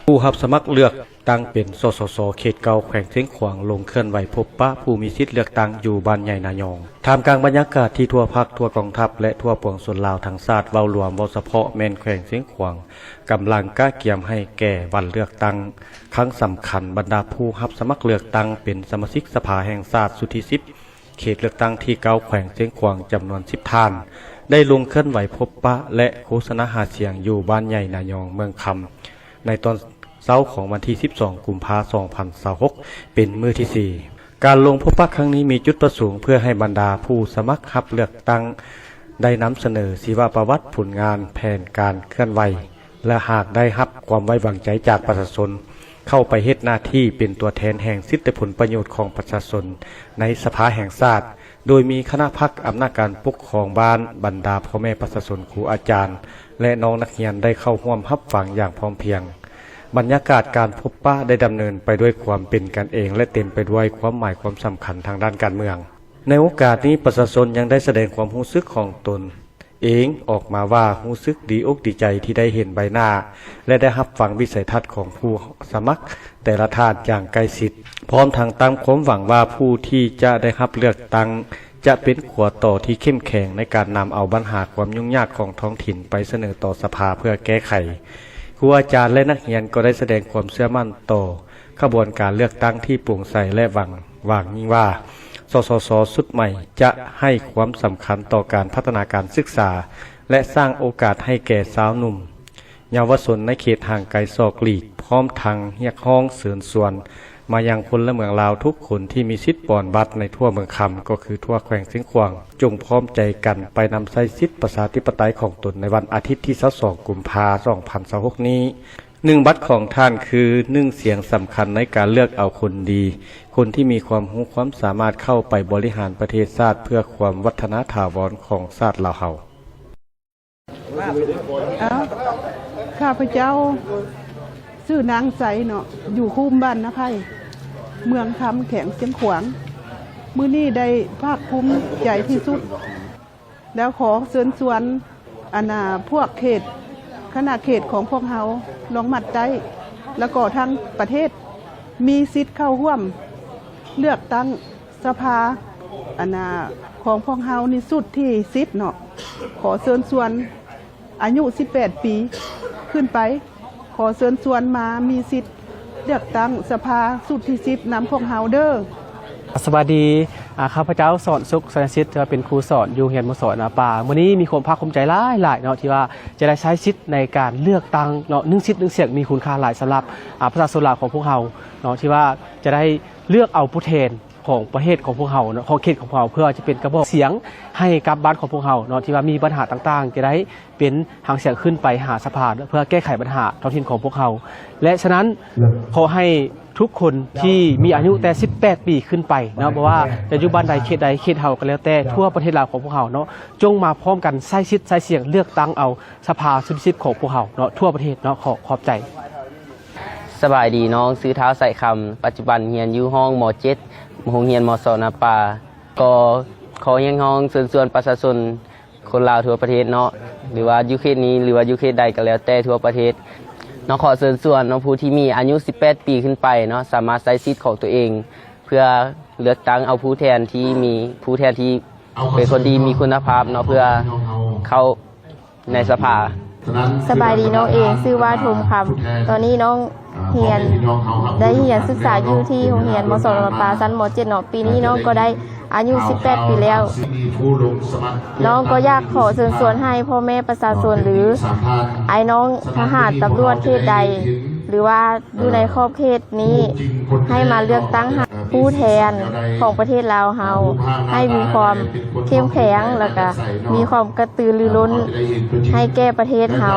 ผู้รับสมัครเลือกตั้งเป็นสสสเขตเก่าแขวงเสียงขวางลงเคลื่อนไหวพบปะผู้มีสิทธิเลือกตั้งอยู่บ้านใหญ่นายองท่ามกลางบรรยากาศที่ทั่วภาคทั่วกองทัพและทั่วปวงส่วนลาวทั้งชาติเว้ารวมเว้าเฉพาะแม่นแขวงเสียงขวางกำลังก้าเกียมให้แก่วันเลือกตั้งครั้งสำคัญบรรดาผู้รับสมัครเลือกตั้งเป็นสมาชิกสภาแห่งชาติสุทธิ10เขตเลือกตั้งที่เก่าแขวงเสียงขวางจำนวน10ท่านได้ลงเคลื่อนไหวพบปะและโฆษณาหาเสียงอยู่บ้านใหญ่นายองเมืองคำในตอนเช้าของวันที่12กุมภาพันธ์2026เป็นมื้อที่4การลงพบปะครั้งนี้มีจุดประสงค์เพื่อให้บรรดาผู้สมัครรับเลือกตั้งได้นำเสนอชีวประวัติผลงานแผนการเคลื่อนไหวและหากได้รับความไว้วางใจจากประชาชนเข้าไปเฮ็ดหน้าที่เป็นตัวแทนแห่งสิทธิผลประโยชน์ของประชาชนในสภาแห่งชาติโดยมีคณะพรรคอำนาจการปกครองบ้านบรรดาพ่อแม่ประชาชนครูอาจารย์และน้องนักเรียนได้เข้าร่วมรับฟังอย่างพร้อมเพรียงบรรยากาศการพบปะได้ดำเนินไปด้วยความเป็นกันเองและเต็มไปด้วยความหมายความสำคัญทางด้านการเมืองในโอกาสนี้ประชาชนยังได้แสดงความรู้สึกของตนเองออกมาว่ารู้สึกดีอกดีใจที่ได้เห็นใบหน้าและได้รับฟังวิสัยทัศน์ของผู้สมัครแต่ละท่านอย่างใกล้ชิดพร้อมทางตั้งความหวังว่าผู้ที่จะได้รับเลือกตั้งจะเป็นขัวต่อที่เข้มแข็งในการนำเอาปัญหาความยุ่งยากของท้องถิ่นไปเสนอต่อสภาเพื่อแก้ไขครูอาจารย์และนักเรียนก็ได้แสดงความเชื่อมั่นต่อขบวนการเลือกตั้งที่โปร่งใสและหวังยิ่งว่าสสสชุดใหม่จะให้ความสำคัญต่อการพัฒนาการศึกษาและสร้างโอกาสให้แก่สาวหนุ่มเยาวชนในเขตห่างไกลซอกหลีกพร้อมทางเรียกร้องเชิญชวนมายังพลเมืองลาวทุกคนที่มีสิทธิ์ปอนบัตรในทั่วเมืองคำก็คือทั่วแขวงเสียงขวางจงพร้อมใจกันไปนำใช้สิทธิประชาธิปไตยของตนในวันอาทิตย์ที่22กุมภาพันธ์2026นี้1บัตรของท่านคือ1เสียงสำคัญในการเลือกเอาคนดีคนที่มีความรู้ความสามารถเข้าไปบริหารประเทศชาติเพื่อความวัฒนถาวรของชาติลาวเฮาข้าพเจ้าชื่อนางใสเนาะอยู่คุ้มบ้านนะไพเมืองคำแข็งเสียงขวางมื้อนี้ได้ภาคภูมิใจที่สุดแล้วขอเชิญชวนพวกเขตคณะเขตของพวกเฮาลองมัดใจแล้วก็ทั้งประเทศมีสิทธิ์เข้าร่วมเลือกตั้งสภาของพวกเฮานี่สุดที่10เนาะขอเชิญชวนอายุ18ปีขึ้นไปขอเชิญชวนมามีสิทธิ์เลือกตั้งสภาสุดที่10นำพวกเฮาเด้อสวัสดีข้าพเจ้าสอนสุขสนสิทธิ์เป็นครูสอนอยู่เรียนมสอนป่าวันนี้มีความภาคภูมิใจหลายเนาะที่ว่าจะได้ใช้สิทธิ์ในการเลือกตั้งเนาะ1สิทธิ์1เสียงมีคุณค่าหลายสำหรับประชาชนลาวของพวกเราเนาะที่ว่าจะได้เลือกเอาผู้แทนของประเทศของพวกเราเนาะของเขตของเราเพื่อจะเป็นกระบอกเสียงให้กับบ้านของพวกเราเนาะที่ว่ามีปัญหาต่างๆจะได้เป็นหางเสียงขึ้นไปหาสภาเพื่อแก้ไขปัญหาท้องถิ่นของพวกเราและฉะนั้นขอให้ทุกคนที่มีอายุแต่18ปีขึ้นไปเนาะเพราะว่าจะอยู่บ้านใดเขตใดเขตเฮาก็แล้วแต่ทั่วประเทศลาวของพวกเราเนาะจงมาพร้อมกันใช้สิทธิ์ใช้เสียงเลือกตั้งเอาสภาสุดสิทธิ์ของพวกเราเนาะทั่วประเทศเนาะขอบใจสบายดีน้องซื้อเท้าใส่คำปัจจุบันเรียนอยู่ห้องม.7 โรงเรียนม.สนาป่าก็ขอยังห้องเชิญชวนประชาชนคนลาวทั่วประเทศเนาะหรือว่าอยู่เขตนี้หรือว่าอยู่เขตใดก็แล้วแต่ทั่วประเทศเนาะขอเชิญชวนน้องผู้ที่มีอายุ18ปีขึ้นไปเนาะสามารถใช้สิทธิ์ของตัวเองเพื่อเลือกตั้งเอาผู้แทนที่เป็นคนดีมีคุณภาพเนาะเพื่อเข้าในสภาสบายดีน้องเองชื่อว่าทุมคำตอนนี้น้องเรียนศึกษาอยู่ที่โรงเรียนม.ส.ปาชั้นม.7 เนาะปีนี้น้องก็ได้อายุ18ปีแล้วน้องก็อยากขอเชิญชวนให้พ่อแม่ประชาชนหรือไอ้น้องทหารตำรวจเขตใดหรือว่าอยู่ในขอบเขตนี้ให้มาเลือกตั้งผู้แทนของประเทศลาวเฮาให้มีความเข้มแข็งแล้วก็มีความกระตือรือร้นให้แก้ประเทศเฮา